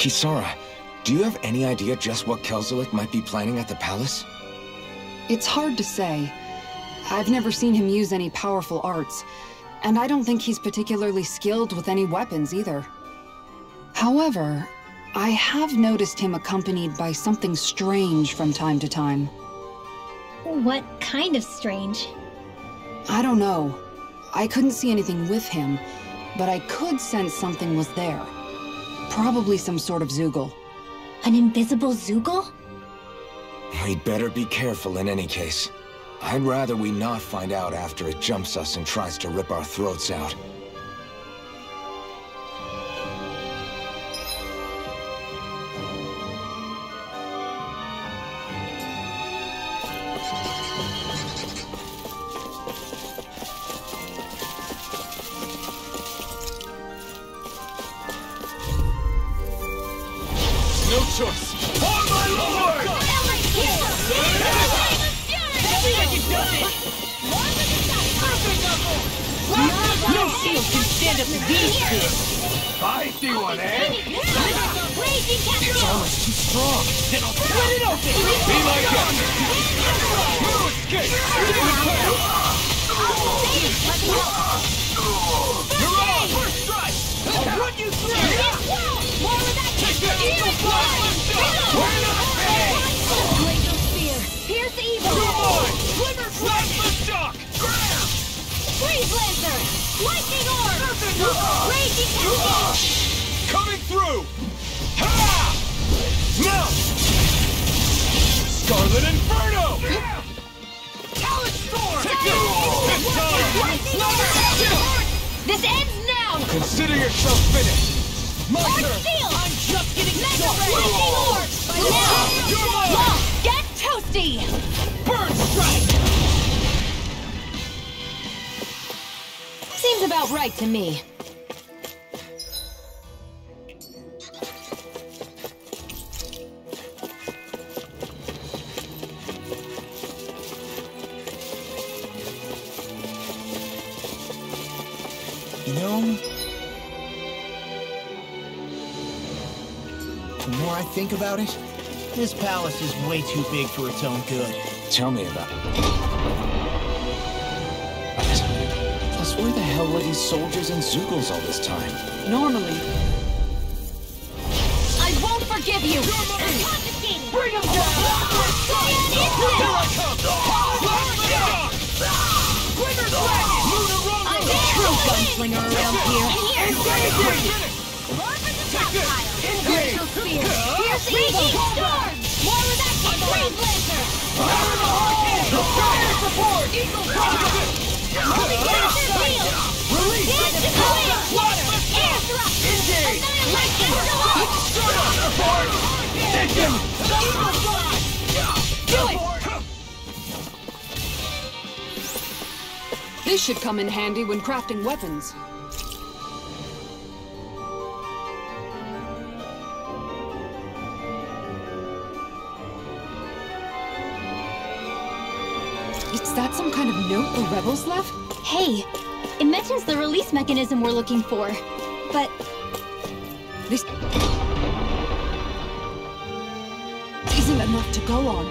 Kisara, do you have any idea just what Kelzelik might be planning at the palace? It's hard to say. I've never seen him use any powerful arts, and I don't think he's particularly skilled with any weapons either. However, I have noticed him accompanied by something strange from time to time. What kind of strange? I don't know. I couldn't see anything with him, but I could sense something was there. Probably some sort of Zoogle. An invisible Zoogle? We'd better be careful in any case. I'd rather we not find out after it jumps us and tries to rip our throats out. No choice! For my lord! No shield can stand up to these kids! Feisty one, eh? It's almost too strong. Then I'll split it open! Be like that! No escape! You're on! First strike! I'll run you through! Take that! We're not ready! Glacial Spear! Pierce Evil! You're mine! Glimmer Flash the shock! Freeze Lancer! Lightning Orb! Raging Cascade! Coming through! Ha! Now! Scarlet Inferno! Talent Storm! Take it! This ends now! Consider yourself finished! My Arch turn! Shield! I'm just getting Mega started! Lightning Orb! Now! You're mine! Long, get toasty! Burn Strike! Seems about right to me. You know, the more I think about it, this palace is way too big for its own good. Tell me about it. Plus, where the hell were these soldiers and Zoogles all this time? Normally, I won't forgive you! Confiscated! Bring him down! Here I come! Glimmer Dragon! I'm the true gunslinger around here! More for the top pile! Glacial Spear! Pierce Evil! Storm! More with that Freeze Lancer! Fire support! Eagle Fire! Multi-character Wheel! Release! Dance to the wind! Air Thrust! Engage! Annihilation! Support! Take him! Eagle Fly! Do it! this should come in handy when crafting weapons. Is that some kind of note the rebels left? Hey, it mentions the release mechanism we're looking for, but This isn't enough to go on.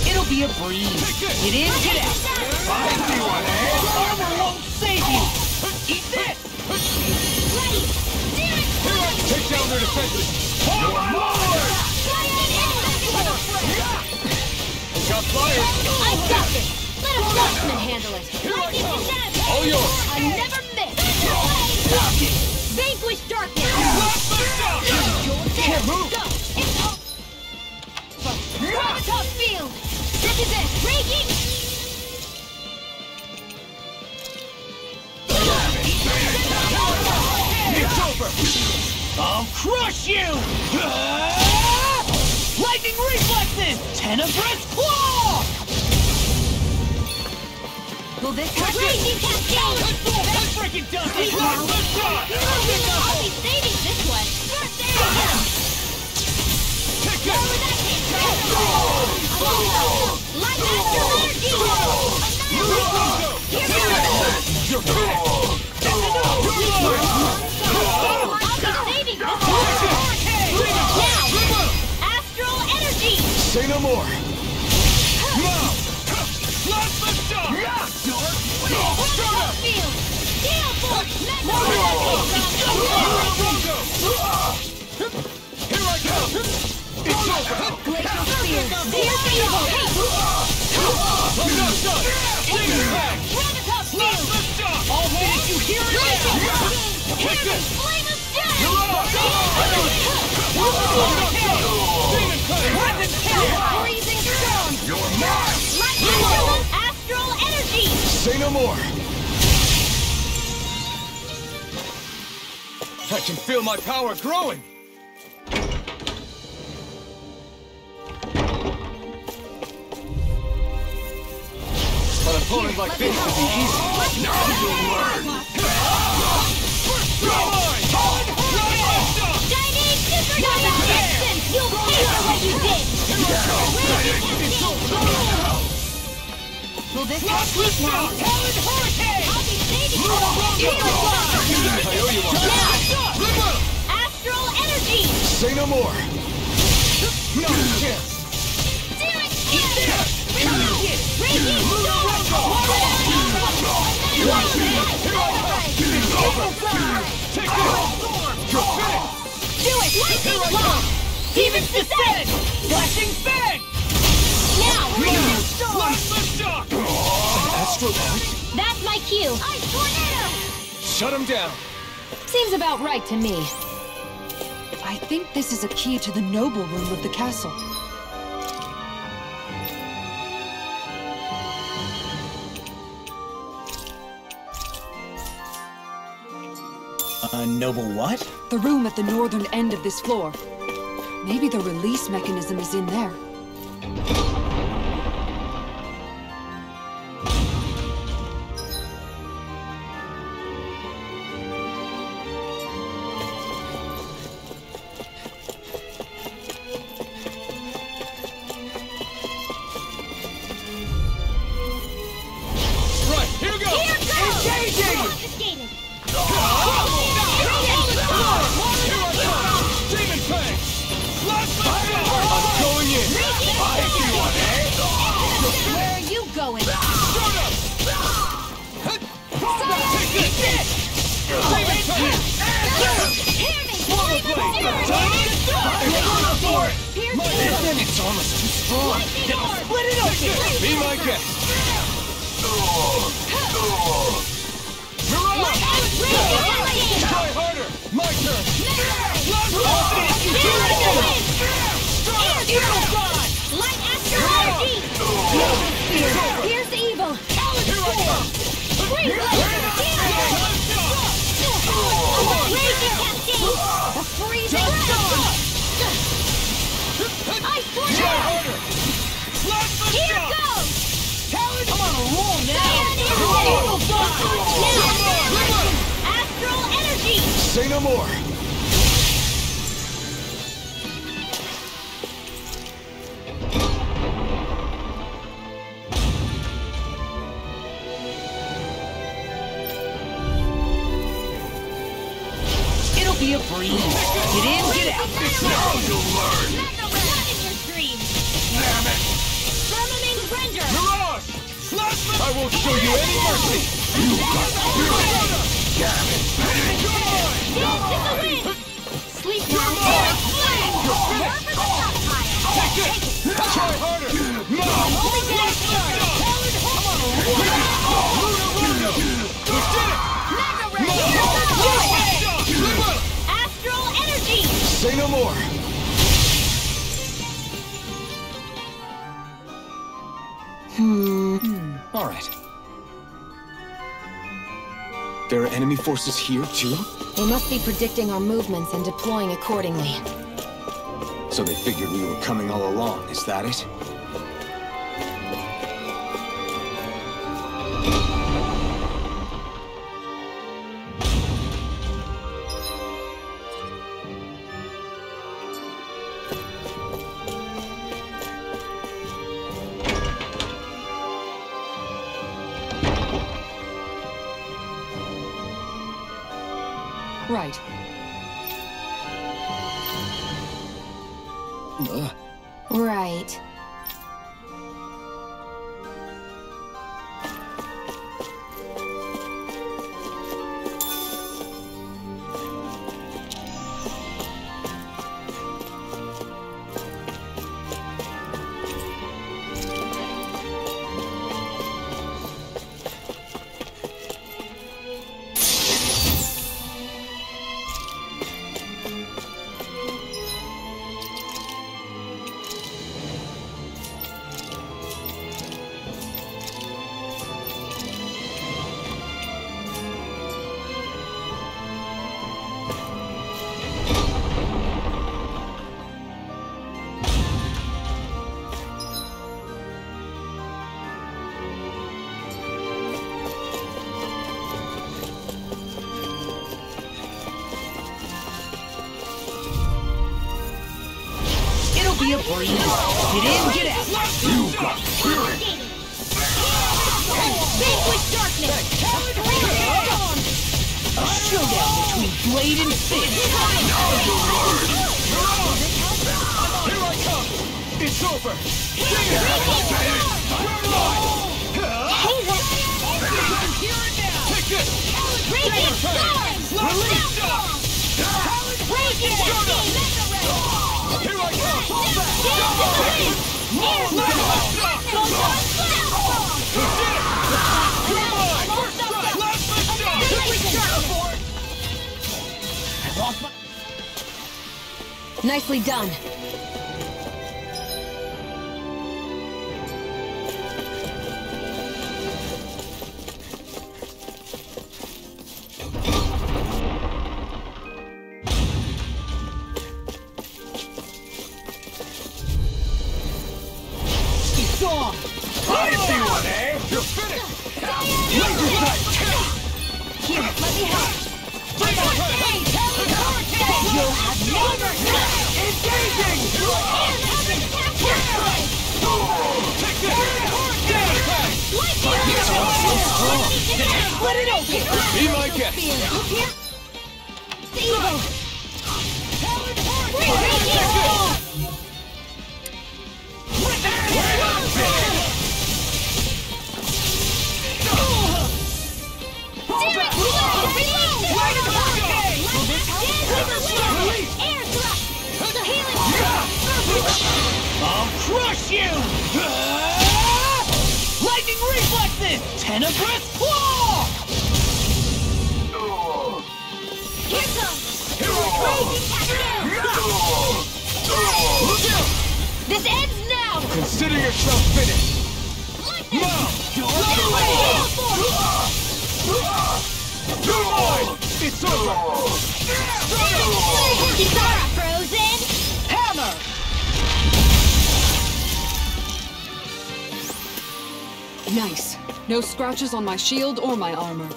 It'll be a breeze. Get in, get out! Feisty one, eh? Armor won't save you! Eat this! ready! Take down their defenses! For my lord! Got fire! I got this! Let a Dustman handle it! All yours! I never miss! Vanquish darkness! Can't move! Go! It's all... Gravitas field! This is it! Raging! It's over! I'll crush you! Lightning reflexes! Tenebrous claw! Will this help? Raging cascade! That's freaking done! I'll be saving this one! Light astral energy! Here goes! You're finished! I'll be saving this one! Now! Astral energy! Say no more. Now! Let's the shot! Orbital field! Steel force! Here I come! It's over! Glacial spear! Fierce evil! I'm not done! Take it back! Gravitas Let's field! the shot! All did you hear it? Hear me! Flame of death! Freezing storm! You're mine. Light astral energy! Say no more. I can feel my power growing! An opponent like this should be easy. Now you'll learn. Chinese supernova instant! You'll pay for what you did! Will this not sleep now? I'll be saving you! I owe you one. Now! Astral energy! Say no more. No chance! Raging Take this! You're finished! Do it! Lightning blow! Demons descend! Flashing fang! Now! Raging storm! Let's the shot! Astral art? That's my cue! Ice tornado! Shut him down! Seems about right to me. I think this is a key to the noble room of the castle. Noble what? The room at the northern end of this floor. Maybe the release mechanism is in there. Right, here we go! Here goes! Engaging! Confiscated! Demon Fang! Let's the shot! I'm going in! Where are you going? Shut up! Take this! Demon Fang! Hear me! Swallow blade! For it! It's almost too strong. Split it open! Be my guest! Try harder! My turn! Light astral energy! Here's evil! Here I come! Raging cascade! A freezing storm! Ice Try tornado! harder! Let's the Here shot! goes! I'm on a roll now! Astral energy! Say no more. It'll be a breeze. Get in, get out. Now you'll learn. Not in your dreams! Damn it. Summoning render! Mirage! I won't show you any mercy! Damn it. Dance in the wind! Sleep now! Take this! Try harder! No! Astral energy! Say no more. All right. There are enemy forces here, too? They must be predicting our movements and deploying accordingly. So they figured we were coming all along, is that it? Right. Right. Be a breeze. Get in, get out. You got spirit. Vanquish darkness. A showdown between Blade and Finn. Now you'll learn. Here I come. It's over. Sing it. Hey, Here and now. Take this. Radiant storm. Release Radiant storm. Here I come. Nicely done. I see one, eh? You're finished! Laser sight! Here, let me help. You'll have no mercy. Engaging! Take this! Split it open. Be my guest! I'll crush you! Lightning reflexes! Tenebrous claw! Here comes! Here I come! Look out! This ends now! Consider yourself finished! Now! You're mine! It's over! Kisara frozen! Hammer! Nice. No scratches on my shield or my armor.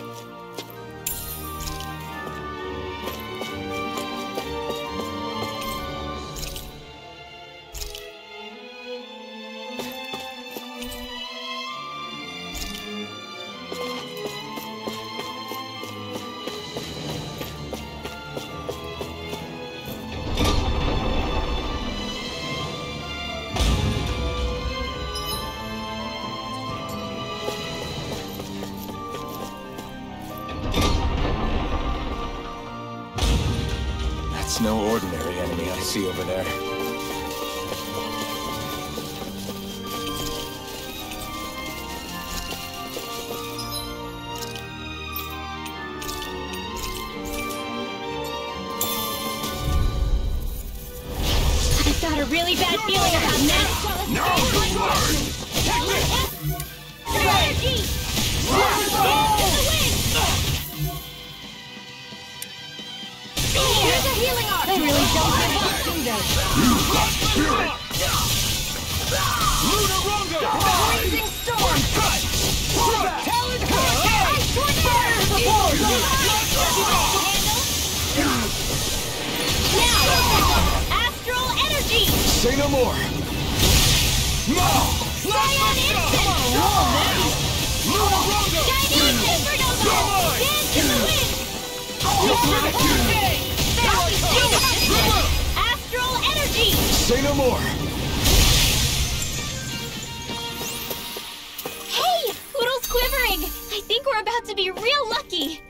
That's no ordinary enemy I see over there. I've got a really bad feeling about this. Now you'll learn! Energy! Here's a healing arc! They really don't give up, do they? You got spirit! Lunar Rondo! Blazing storm! Talon Ice tornado! Now! Astral energy! Say no more! Now! Cyan instant! Lunar Rondo! Chinese supernova! Dance in the wind! more! Hey! Poodle's quivering! I think we're about to be real lucky!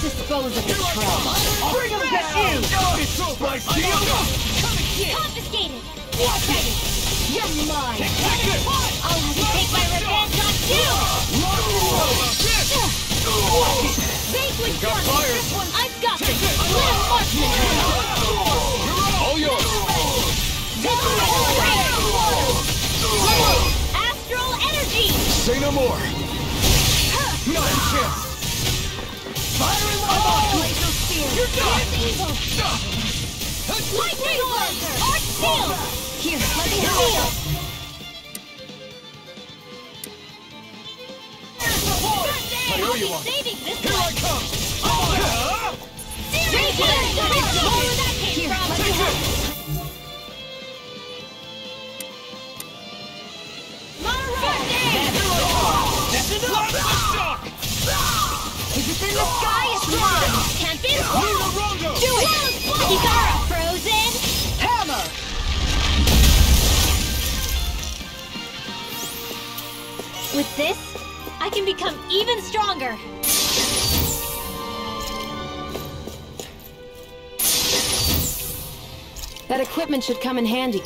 Dispose of the trash. Bring him down! It's all my steel! Confiscated! You're mine. I'll have to take my revenge on you! Vanquish Got one! fire. This one, I've got this! Little marksman! All yours! Astral energy! Say no more! Not a chance! Fire in my body! Laser spear! You're done! Evil! Lightning laser! Arc shield! Here, let me Shield! help. I owe you one! Saving this Here I one! come! Serious! Where that came from! Take it! If it's in the sky, it's mine. Can't be Do it! Kikara frozen! Hammer. With this, I can become even stronger. That equipment should come in handy.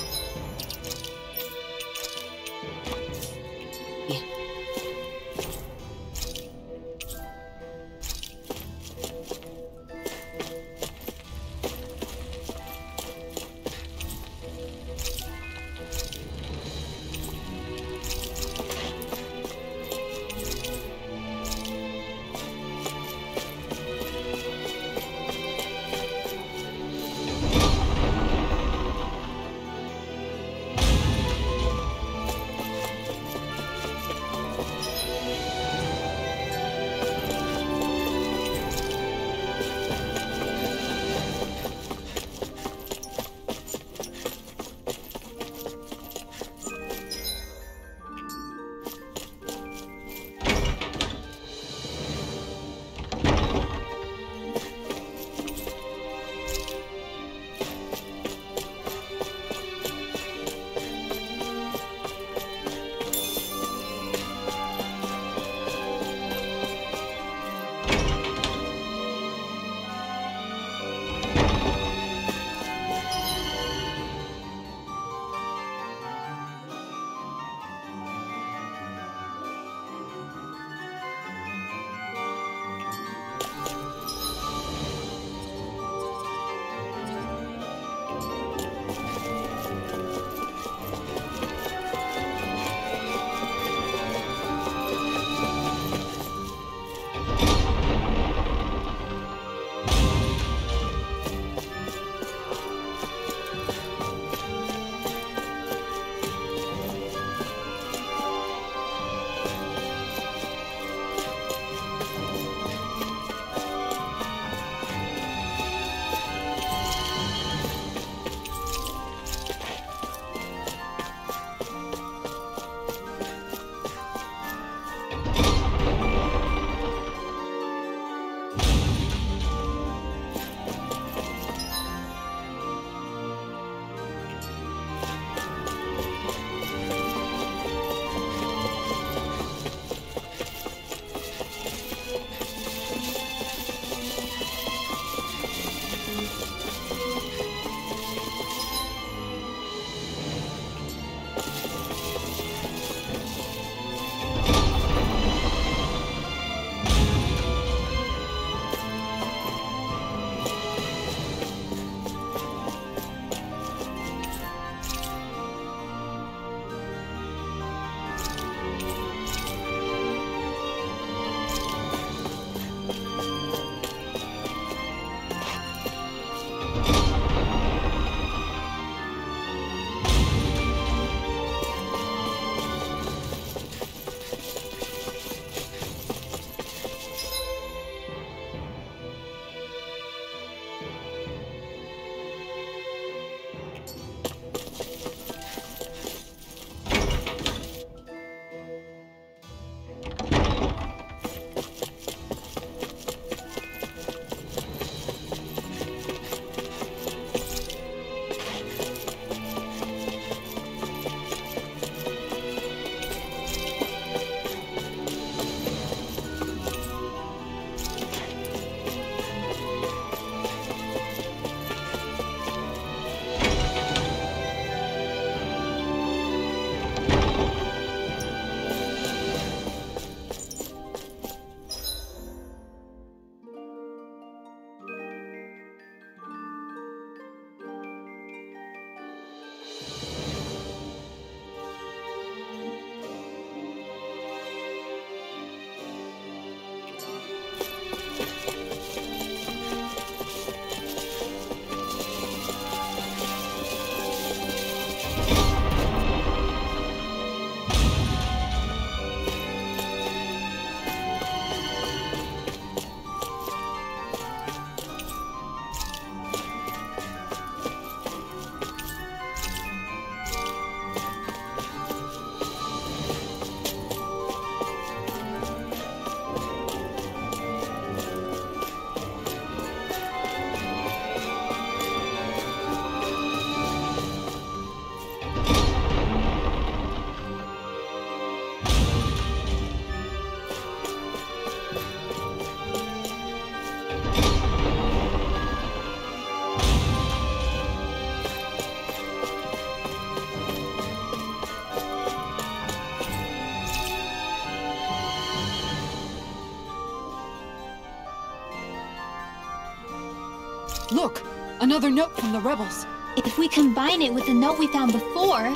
Another note from the rebels. If we combine it with the note we found before,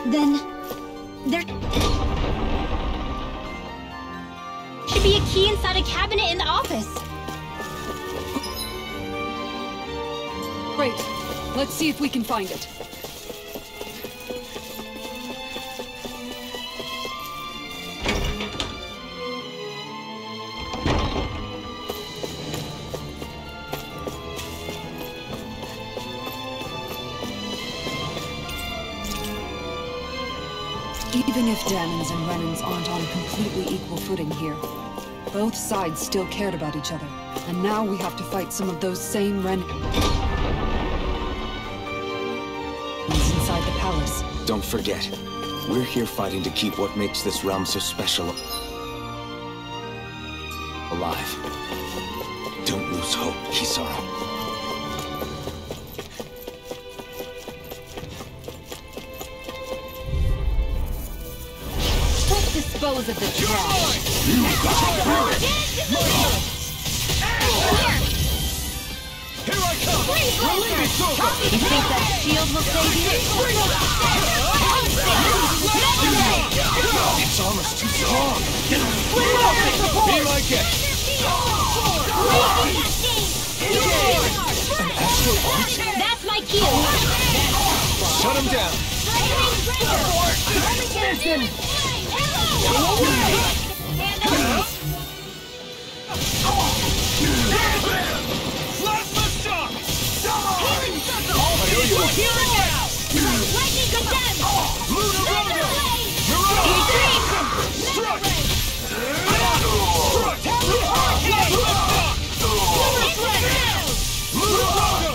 then... there... should be a key inside a cabinet in the office. Great. Let's see if we can find it. Even if Danons and Renans aren't on completely equal footing here, both sides still cared about each other. And now we have to fight some of those same Renans inside the palace. Don't forget, we're here fighting to keep what makes this realm so special alive. Don't lose hope, Kisara. Dispose of the trash. Here I come! Release over! You think that shield will save you? It's almost too strong. Be my guest! An astral arch? That's my cue. Shut him down! Plasma shock! Lightning condemned! Lunar Rondo! Struck! Lunar Rondo!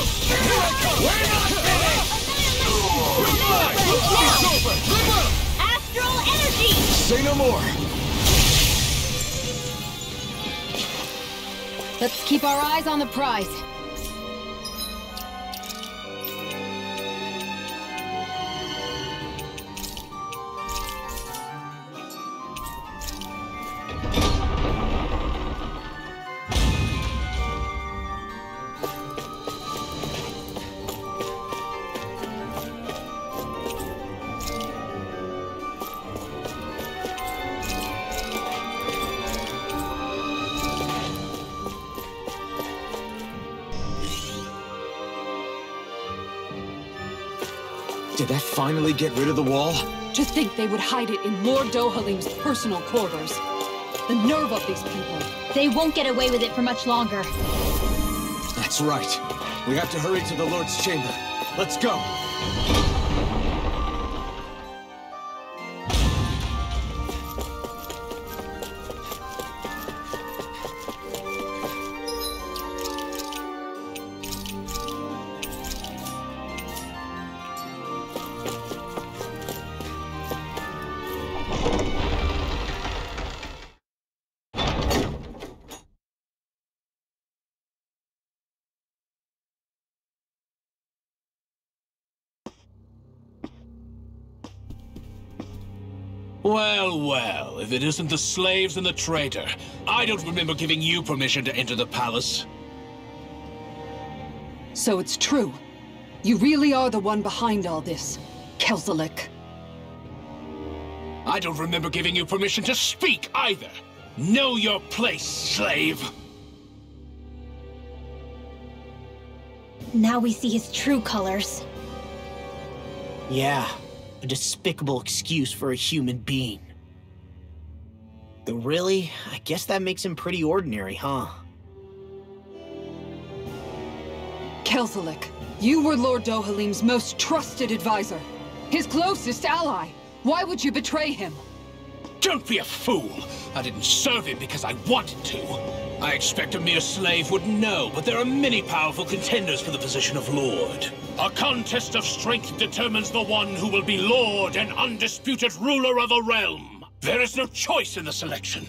We're not finished! Goodbye! It's over! Astral energy! Say no more. Let's keep our eyes on the prize. Did that finally get rid of the wall? To think they would hide it in Lord Dohalim's personal quarters. The nerve of these people. They won't get away with it for much longer. That's right. We have to hurry to the Lord's chamber. Let's go. Well, well, if it isn't the slaves and the traitor. I don't remember giving you permission to enter the palace. So it's true. You really are the one behind all this, Kelzelik. I don't remember giving you permission to speak either. Know your place, slave. Now we see his true colors. Yeah, a despicable excuse for a human being. Though really, I guess that makes him pretty ordinary, huh? Kelzelik, you were Lord Dohalim's most trusted advisor. His closest ally. Why would you betray him? Don't be a fool! I didn't serve him because I wanted to. I expect a mere slave would know, but there are many powerful contenders for the position of Lord. A contest of strength determines the one who will be Lord and undisputed ruler of a realm. There is no choice in the selection.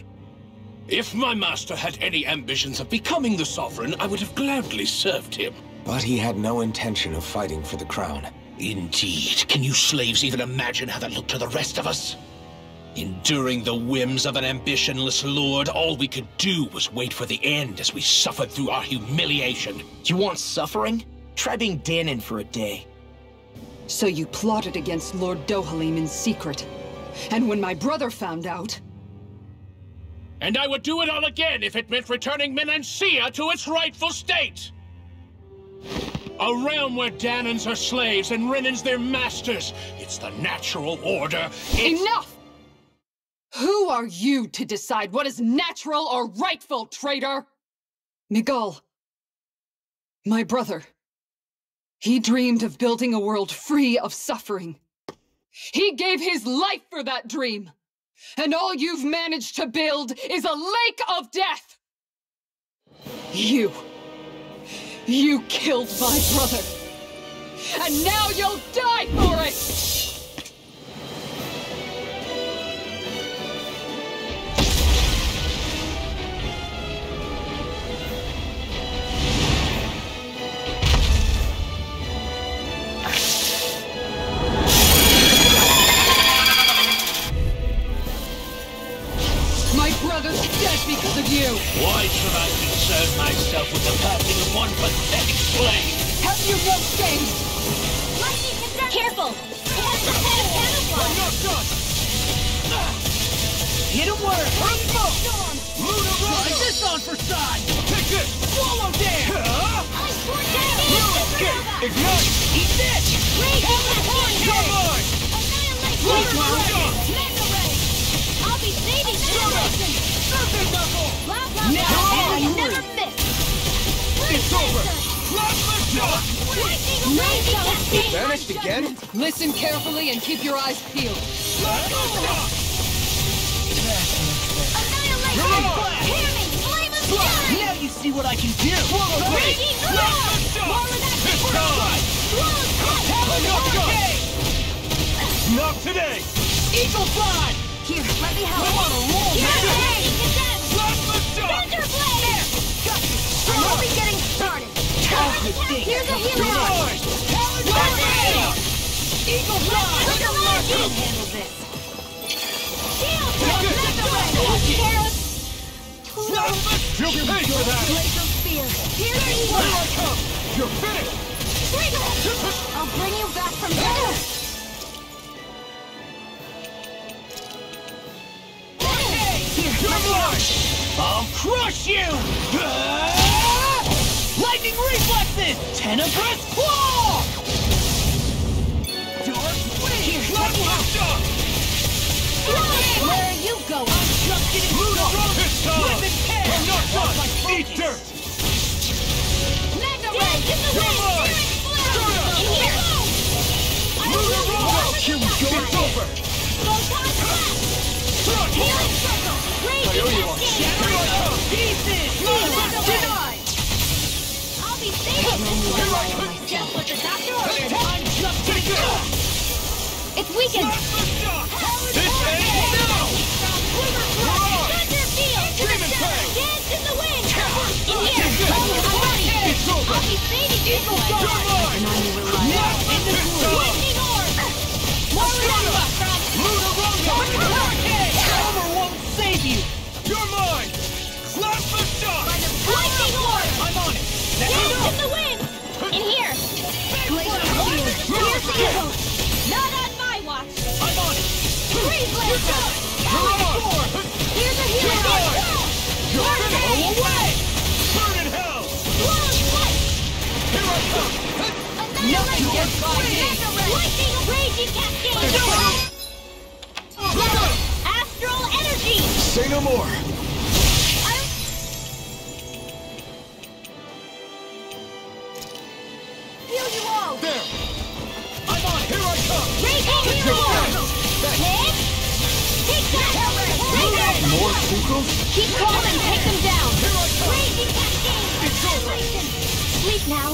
If my master had any ambitions of becoming the sovereign, I would have gladly served him. But he had no intention of fighting for the crown. Indeed. Can you slaves even imagine how that looked to the rest of us? Enduring the whims of an ambitionless lord, all we could do was wait for the end as we suffered through our humiliation. You want suffering? Try being Danon for a day. So you plotted against Lord Dohalim in secret. And when my brother found out... And I would do it all again if it meant returning Menancia to its rightful state! A realm where Danons are slaves and Renans their masters. It's the natural order. Enough! Who are you to decide what is natural or rightful, traitor? Miguel. My brother. He dreamed of building a world free of suffering. He gave his life for that dream. And all you've managed to build is a lake of death! You killed my brother! And now you'll die for it! My brother's dead because of you! Why should I concern myself with the passing of one pathetic slave? Have you no shame? Careful! It has the head of camouflage! Not done! Hit him where it hurts most! Try this on for size! Take this! Swallow dance! Ice Sword Cannon! Ignite! Eat this! Raging Cascade! You're mine! Annihilate! Mega Ray! I'll be saving Annihilation! Surface knuckle! Blah, blah, blah! And never miss! It's over! Plasma shot! Raging Cascade! Vanished again? Listen carefully and keep your eyes peeled. Annihilation! Hammy! Flame of Fury! Now you see what I can do! Raging Roar! More with that It's time! Flawless Not Not today! Eagle Fly! Here, let me help! I'm on a roll, man! Plasma shot! Thunder Blade! We'll be getting started! Here's a healer! Eagle Fly! Thunder Blade! You handle this! Shield! You'll pay for that! Laser Spear! Here's the healer! You're finished! I'll bring you back from there! You're mine! I'll crush you! Lightning reflexes! Tenebrous claw! Dark wind! Plasma shot! Where are you going? I'm just getting started! It's time! Weapon tear! I'm not done! Eat dirt! Mega Ray! Get the You're wind! mine! In here! It's over! Photon Blast! Healing Circle! Raging Cascade! Pieces! Denied! I'll be saving this one! Just what the doctor ordered! I'm just Take this! It's weakened! Plasma shot! This ends now! Thunder Field! Demon Fang! Dance in the wind! In here! Take this! I'm ready! It's over! I'll be saving this one! You're mine! now in the groove! Lightning Orb! More Lava from... Armor won't save you! You're mine! Plasma shot! Lightning Orb! I'm on it! Dance in the wind! In here! Glacial Spear! Here's the eagle! Not on my watch! I'm on it! Freeze Laser! Here's a healer! You're finished! Go away! Burn in hell! Flawless Light! Here I come! Annihilation! gets by me. Lightning Raging Cascade! Astral Energy! Say no more! Heal you all! There! I'm on! Here I come! Raging Healer! Hit! Take that! More sequels? Keep calm and take them down! Raging Cascade! It's over! Sleep now!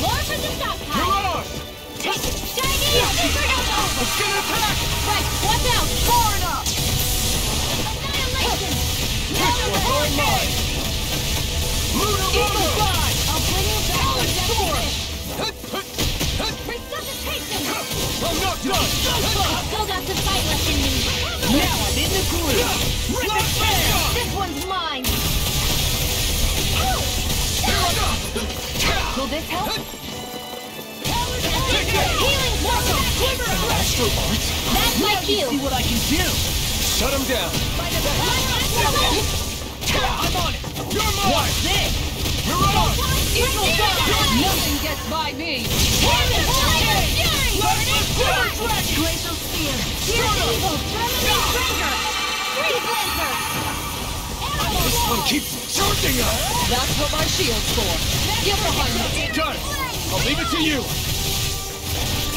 More for the stockpile! Mirage! Shiny! Supernova! It's gonna attack! Right, watch out! Far enough! Annihilation! This one's all mine! Lunar Eagle Rotor! Fly! I'll bring you back to Sword! Resuscitation! I'm not done! Still got some fight left in me! Now I'm in the groove! Rip it fair! This one's mine! Go this help? Healing circle! Astral arts? That's my cue! See what I can do. Shut him down. I'm on it! You're mine! What's this? You're on! Eagle Dawn! Nothing gets by me. Glacial Spear! Here's evil! Terminate trigger! Freeze Lancer! This one keeps charging us! That's what my shield's for. Get behind me. Got it! I'll leave it to you!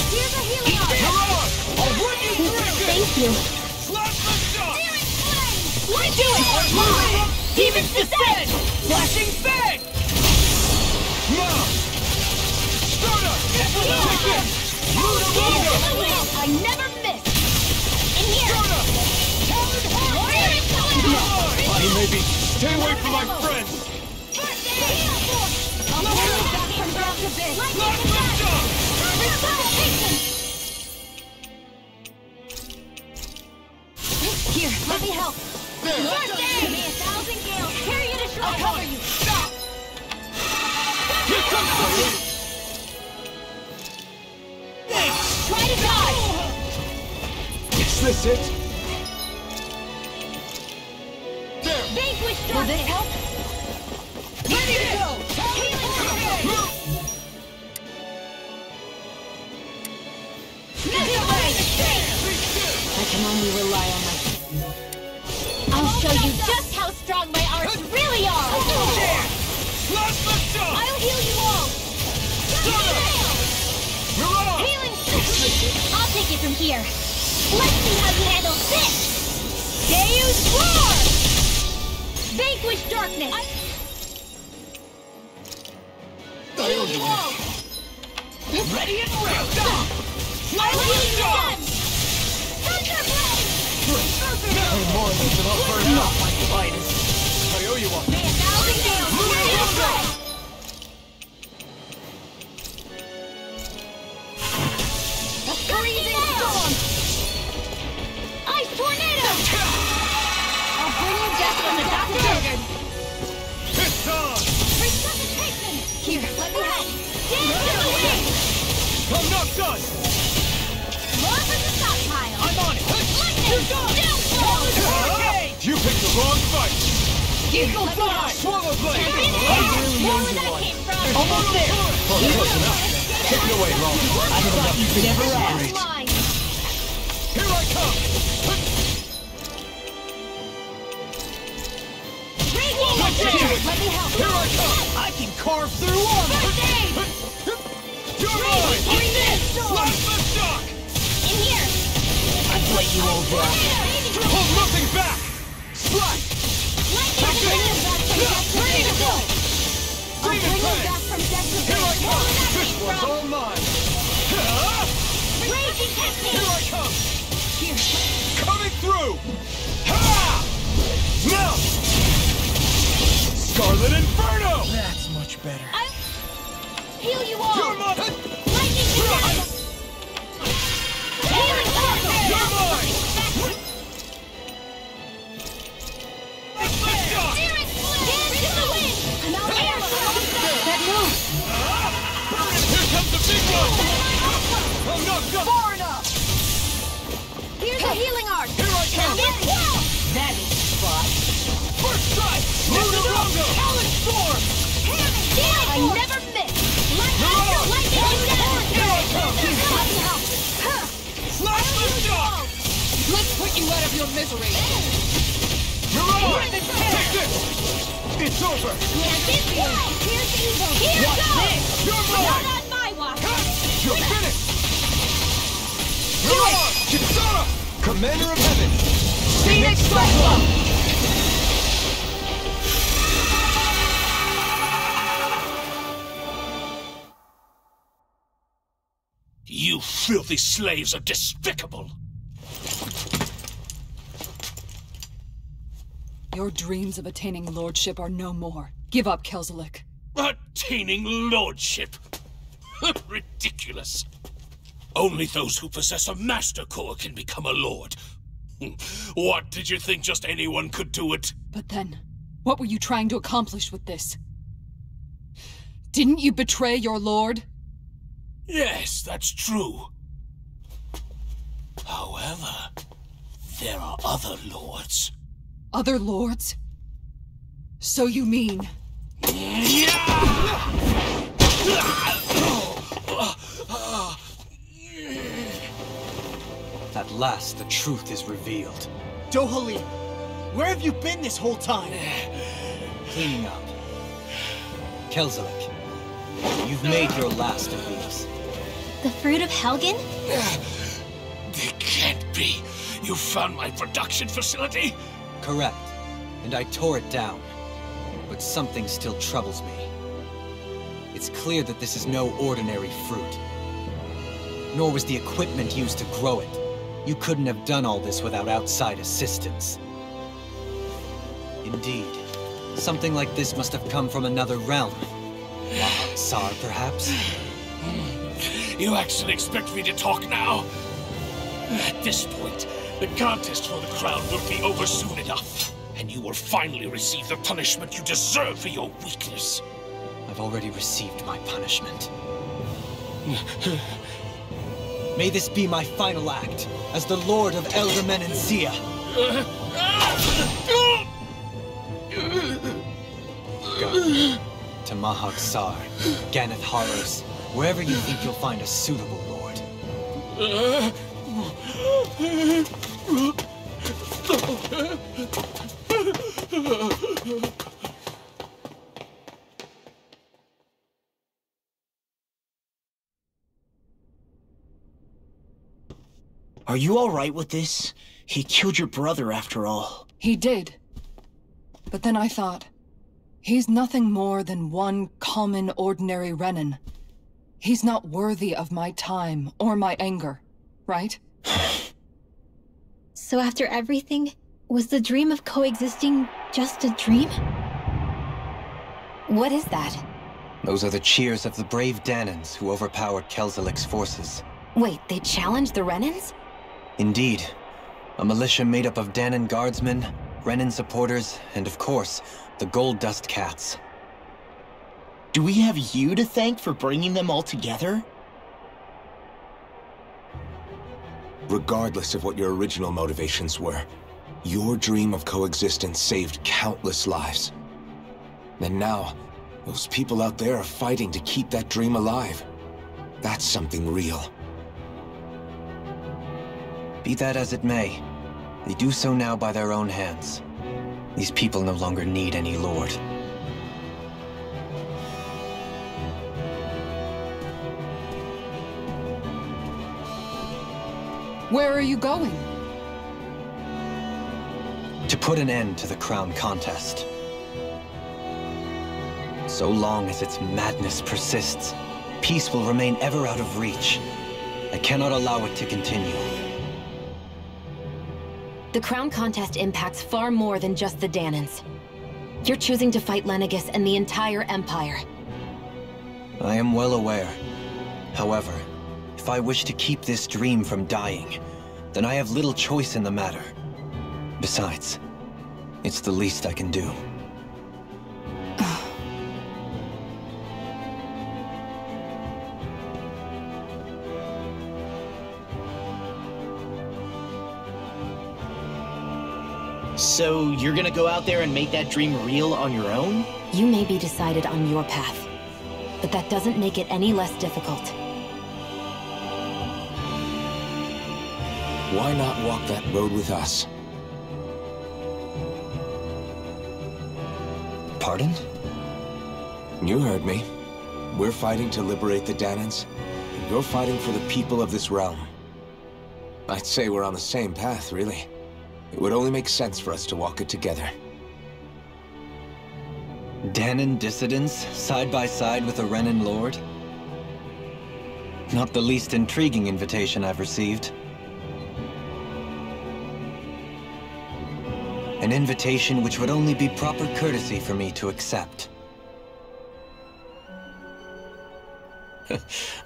Here's a healing arm! You're on! I'll run you through it! Thank you! Slash the shot! We do it! Demons descend! Flashing fang! Now! Start up! Take this! I never miss! In here! Start up! Body maybe. Stay away from my friends! I'll pull you back from ground to base! Slash the shot! Here, let me help! There! First aid! Give me 1,000 gales! Carry it ashore! I'll cover you! Stop! Here comes the Try to dodge! Is this it? There! Vanquish darkness! Will this help? Ready to go! Healing circle! I can only rely on my... I'll show you just how strong my arts really are! Slash the shot! I'll heal you all! You're on! Healing circle! I'll take it from here! Let's see how you handle this! Deus Roar! Vanquish darkness! Heal you all! Ready and ready! I'll heal you again! Thunder Blade! More than enough for now. My finest. I owe you one. May 1,000 gales! Heal blade! A freezing storm! Ice tornado! I'll bring you death when the doctor ordered! It's on! Resuscitation! Here, let me help! Dance to the wind! I'm not done! More for the stockpile! I'm on it! Lightning! Downfall! You picked the wrong fight! Eagle Dawn! Swallow blade! I really owe where you that one. came from! Almost there. Close enough. Take it away, Long. I thought you could never ask. Line. Here I come! Let me help! Here I come! I can carve through armor. First aid! You're mine! Bring this! Slash the shock! In here! I let you all down. Hold nothing back! Slash! Lightning to bring you back from death to Ready to go! I'll bring you back from death to Here I base. come! Where that This came one's from? all mine! Raging technique! Here I come! Here. Coming through! Ha! Now! Scarlet Inferno! That's much better. I'll heal you all! You're mine! Lightning to death! Healing circle! You're mine! Let's go! Dance to the wind! Another air circle! That move! Here comes the big one! I'm not done! Far enough! Here's a healing art! Here I come! That is the spot. First strike! Nicaragua! Talon Storm! I never miss! Lightning to death! Here I come! Let me help! Slash the shock! Let's put you out of your misery. You're on! Take this! It's over! Here's evil! Here What's goes! this? You're Not mine! on my watch! You're finished! You're on! Kitana! Commander of Heaven! Phoenix Cyclone! You filthy slaves are despicable! Your dreams of attaining lordship are no more. Give up, Kelzelik. Attaining lordship! Ridiculous! Only those who possess a master core can become a lord. What, did you think just anyone could do it? But then, what were you trying to accomplish with this? Didn't you betray your lord? Yes, that's true. However, there are other lords. Other lords? So you mean... At last, the truth is revealed. Dohalim, where have you been this whole time? Cleaning up. Kelzelik, you've made your last of these. The fruit of Helgen? They can't be. You found my production facility? Correct. And I tore it down. But something still troubles me. It's clear that this is no ordinary fruit. Nor was the equipment used to grow it. You couldn't have done all this without outside assistance. Indeed. Something like this must have come from another realm. Tsar, perhaps? You actually expect me to talk now? At this point, the contest for the crown will be over soon enough. And you will finally receive the punishment you deserve for your weakness. I've already received my punishment. May this be my final act, as the Lord of Elder Menencia. Go. To Mahak Sar, Ganeth Horrors, wherever you think you'll find a suitable lord. Are you alright with this? He killed your brother after all. He did. But then I thought, he's nothing more than one common, ordinary Renin. He's not worthy of my time or my anger, right? So after everything, was the dream of coexisting just a dream? What is that? Those are the cheers of the brave Danans who overpowered Kelzelik's forces. Wait, they challenged the Renans? Indeed. A militia made up of Danan guardsmen, Renin supporters, and of course, the Gold Dust Cats. Do we have you to thank for bringing them all together? Regardless of what your original motivations were, your dream of coexistence saved countless lives. And now, those people out there are fighting to keep that dream alive. That's something real. Be that as it may, they do so now by their own hands. These people no longer need any lord. Where are you going? To put an end to the crown contest. So long as its madness persists, peace will remain ever out of reach. I cannot allow it to continue. The crown contest impacts far more than just the Danans. You're choosing to fight Lenegis and the entire Empire. I am well aware. However, if I wish to keep this dream from dying, then I have little choice in the matter. Besides, it's the least I can do. So you're gonna go out there and make that dream real on your own? You may be decided on your path, but that doesn't make it any less difficult. Why not walk that road with us? Pardon? You heard me. We're fighting to liberate the Danans, and you're fighting for the people of this realm. I'd say we're on the same path, really. It would only make sense for us to walk it together. Danan dissidents, side by side with a Renin lord? Not the least intriguing invitation I've received. An invitation which would only be proper courtesy for me to accept.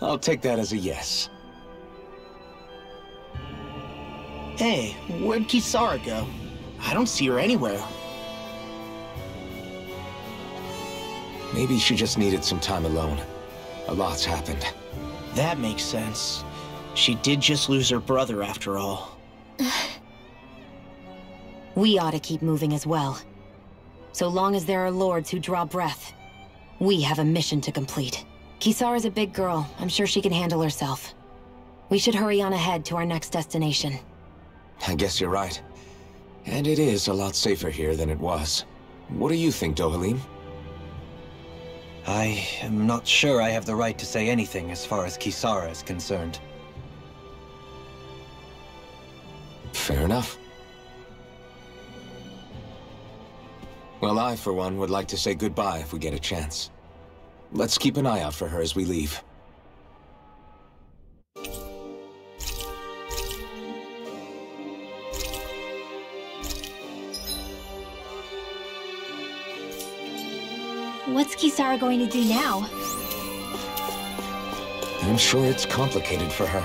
I'll take that as a yes. Hey, where'd Kisara go? I don't see her anywhere. Maybe she just needed some time alone. A lot's happened. That makes sense. She did just lose her brother after all. We ought to keep moving as well. So long as there are lords who draw breath, we have a mission to complete. Kisara's a big girl. I'm sure she can handle herself. We should hurry on ahead to our next destination. I guess you're right. And it is a lot safer here than it was. What do you think, Dohalim? I am not sure I have the right to say anything as far as Kisara is concerned. Fair enough. Well, I, for one, would like to say goodbye if we get a chance. Let's keep an eye out for her as we leave. What's Kisara going to do now? I'm sure it's complicated for her.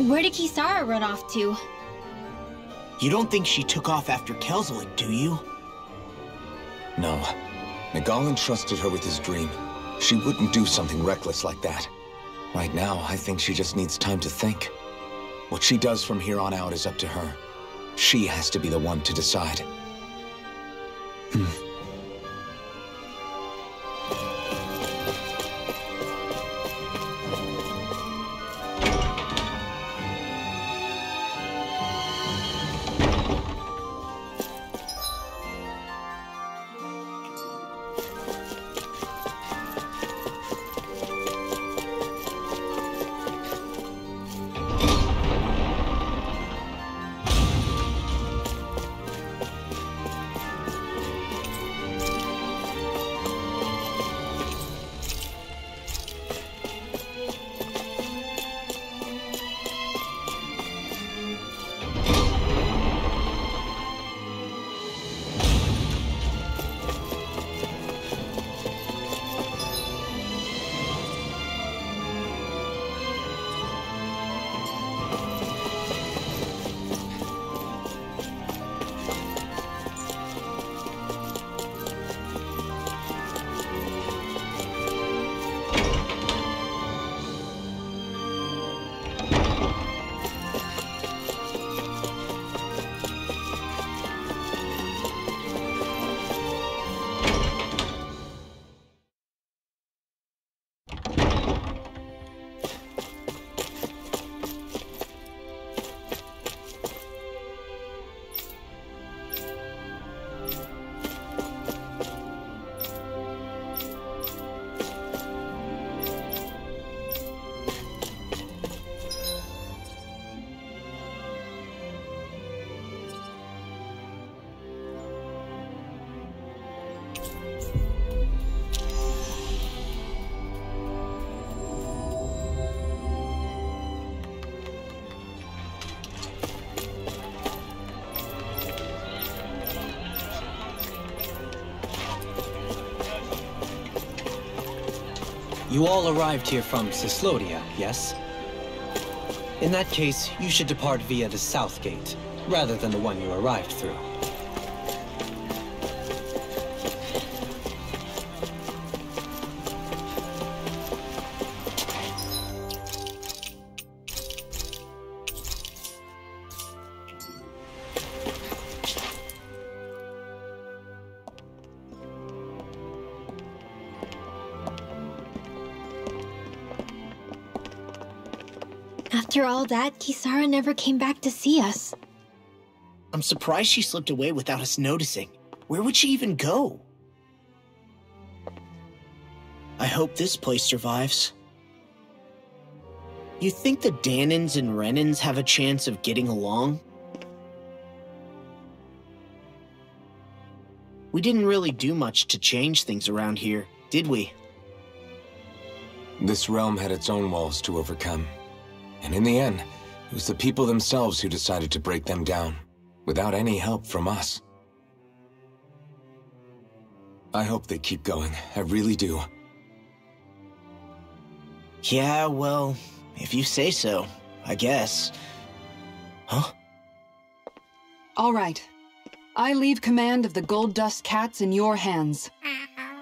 Where did Kisara run off to? You don't think she took off after Kelzelik, do you? No. Nagal entrusted her with his dream. She wouldn't do something reckless like that. Right now, I think she just needs time to think. What she does from here on out is up to her. She has to be the one to decide. You all arrived here from Cislodia, yes? In that case, you should depart via the south gate, rather than the one you arrived through. After all that, Kisara never came back to see us. I'm surprised she slipped away without us noticing. Where would she even go? I hope this place survives. You think the Danans and Renans have a chance of getting along? We didn't really do much to change things around here, did we? This realm had its own walls to overcome. And in the end, it was the people themselves who decided to break them down, without any help from us. I hope they keep going. I really do. Yeah, well, if you say so, I guess. Huh? All right. I leave command of the Gold Dust Cats in your hands.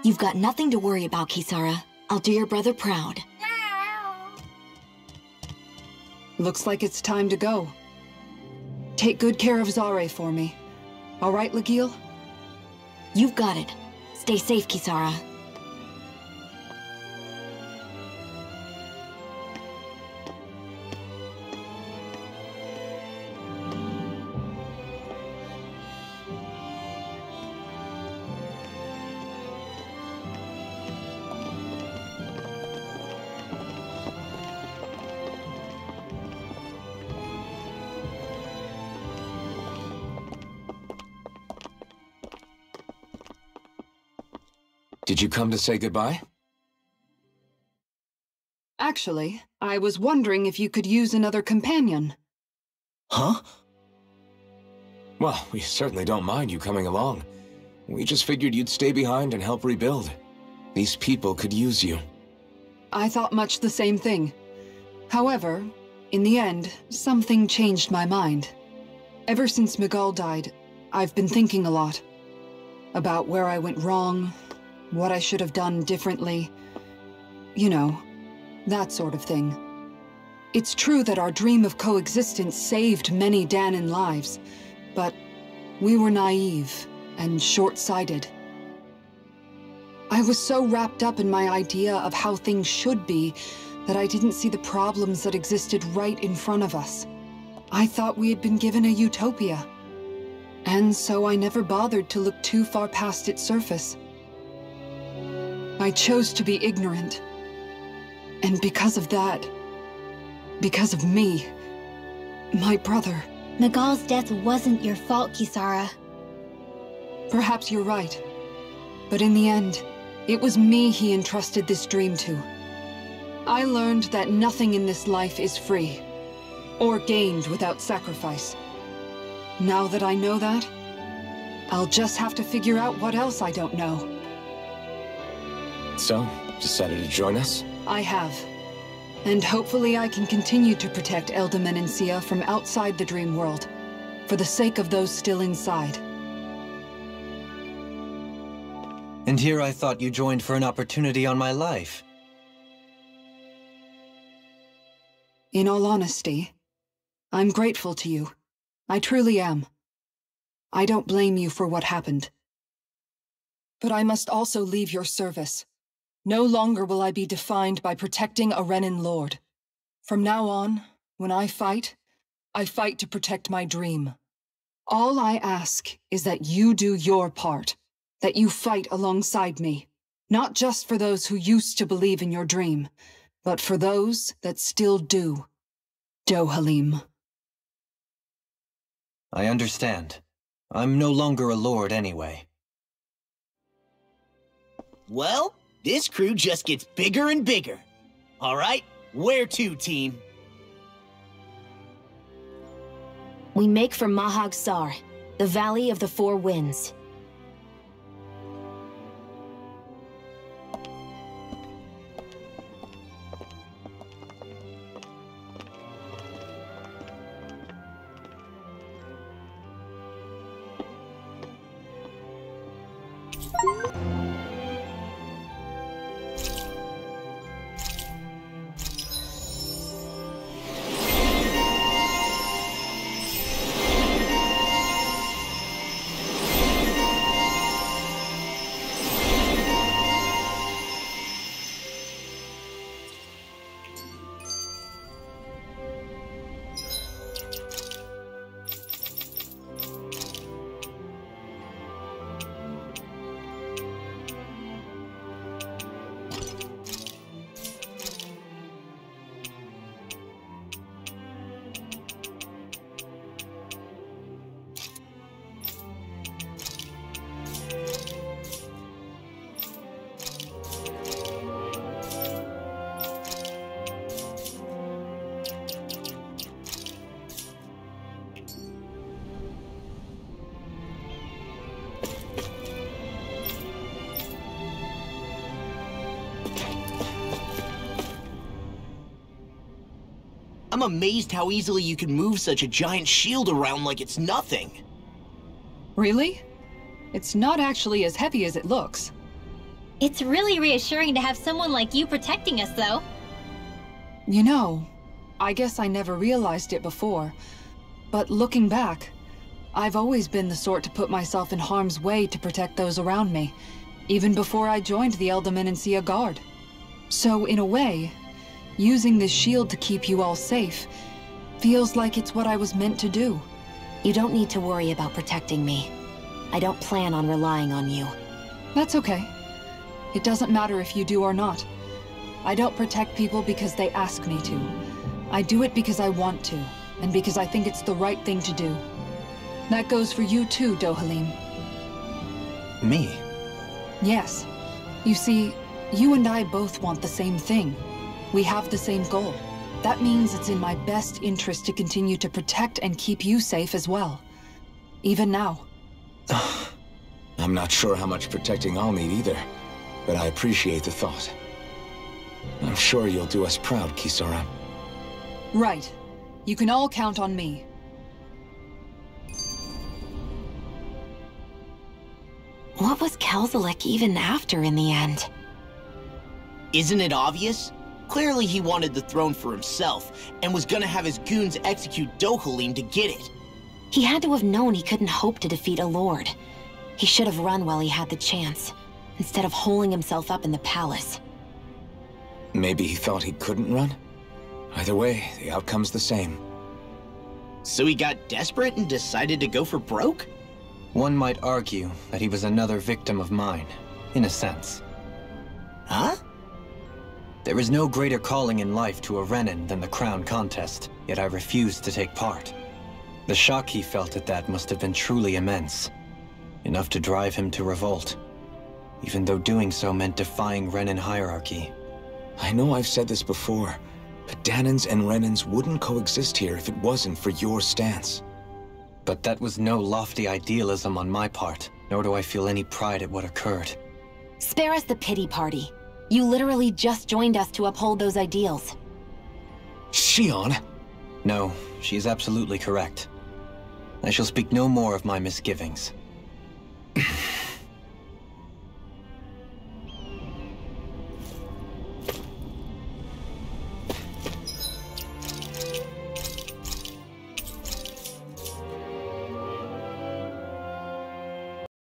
You've got nothing to worry about, Kisara. I'll do your brother proud. Looks like it's time to go. Take good care of Zare for me. All right, Legil? You've got it. Stay safe, Kisara. Did you come to say goodbye? Actually, I was wondering if you could use another companion. Huh? Well, we certainly don't mind you coming along. We just figured you'd stay behind and help rebuild. These people could use you. I thought much the same thing. However, in the end, something changed my mind. Ever since Miguel died, I've been thinking a lot. About where I went wrong, what I should have done differently. You know, that sort of thing. It's true that our dream of coexistence saved many Danan lives, but we were naive and short-sighted. I was so wrapped up in my idea of how things should be that I didn't see the problems that existed right in front of us. I thought we had been given a utopia, and so I never bothered to look too far past its surface. I chose to be ignorant. And because of that, because of me, my brother... Miguel's death wasn't your fault, Kisara. Perhaps you're right. But in the end, it was me he entrusted this dream to. I learned that nothing in this life is free, or gained without sacrifice. Now that I know that, I'll just have to figure out what else I don't know. So, decided to join us? I have. And hopefully I can continue to protect Elda Menencia from outside the dream world, for the sake of those still inside. And here I thought you joined for an opportunity on my life. In all honesty, I'm grateful to you. I truly am. I don't blame you for what happened. But I must also leave your service. No longer will I be defined by protecting a Renan Lord. From now on, when I fight to protect my dream. All I ask is that you do your part, that you fight alongside me, not just for those who used to believe in your dream, but for those that still do. Dohalim. I understand. I'm no longer a lord anyway. Well, this crew just gets bigger and bigger. All right, where to, team? We make for Mahag Sar, the Valley of the Four Winds. I'm amazed how easily you can move such a giant shield around like it's nothing. Really? It's not actually as heavy as it looks. It's really reassuring to have someone like you protecting us, though. You know, I guess I never realized it before, but looking back, I've always been the sort to put myself in harm's way to protect those around me, even before I joined the Elder Guard. So in a way, using this shield to keep you all safe feels like it's what I was meant to do. You don't need to worry about protecting me. I don't plan on relying on you. That's okay. It doesn't matter if you do or not. I don't protect people because they ask me to. I do it because I want to, and because I think it's the right thing to do. That goes for you too, Dohalim. Me? Yes. You see, you and I both want the same thing. We have the same goal. That means it's in my best interest to continue to protect and keep you safe as well. Even now. I'm not sure how much protecting I'll need either, but I appreciate the thought. I'm sure you'll do us proud, Kisara. Right. You can all count on me. What was Kelzalek even after in the end? Isn't it obvious? Clearly he wanted the throne for himself, and was gonna have his goons execute Dohalim to get it. He had to have known he couldn't hope to defeat a lord. He should have run while he had the chance, instead of holding himself up in the palace. Maybe he thought he couldn't run? Either way, the outcome's the same. So he got desperate and decided to go for broke? One might argue that he was another victim of mine, in a sense. Huh? There is no greater calling in life to a Renin than the crown contest, yet I refused to take part. The shock he felt at that must have been truly immense. Enough to drive him to revolt, even though doing so meant defying Renin hierarchy. I know I've said this before, but Danans and Renins wouldn't coexist here if it wasn't for your stance. But that was no lofty idealism on my part, nor do I feel any pride at what occurred. Spare us the pity party. You literally just joined us to uphold those ideals. Shion? No, she is absolutely correct. I shall speak no more of my misgivings.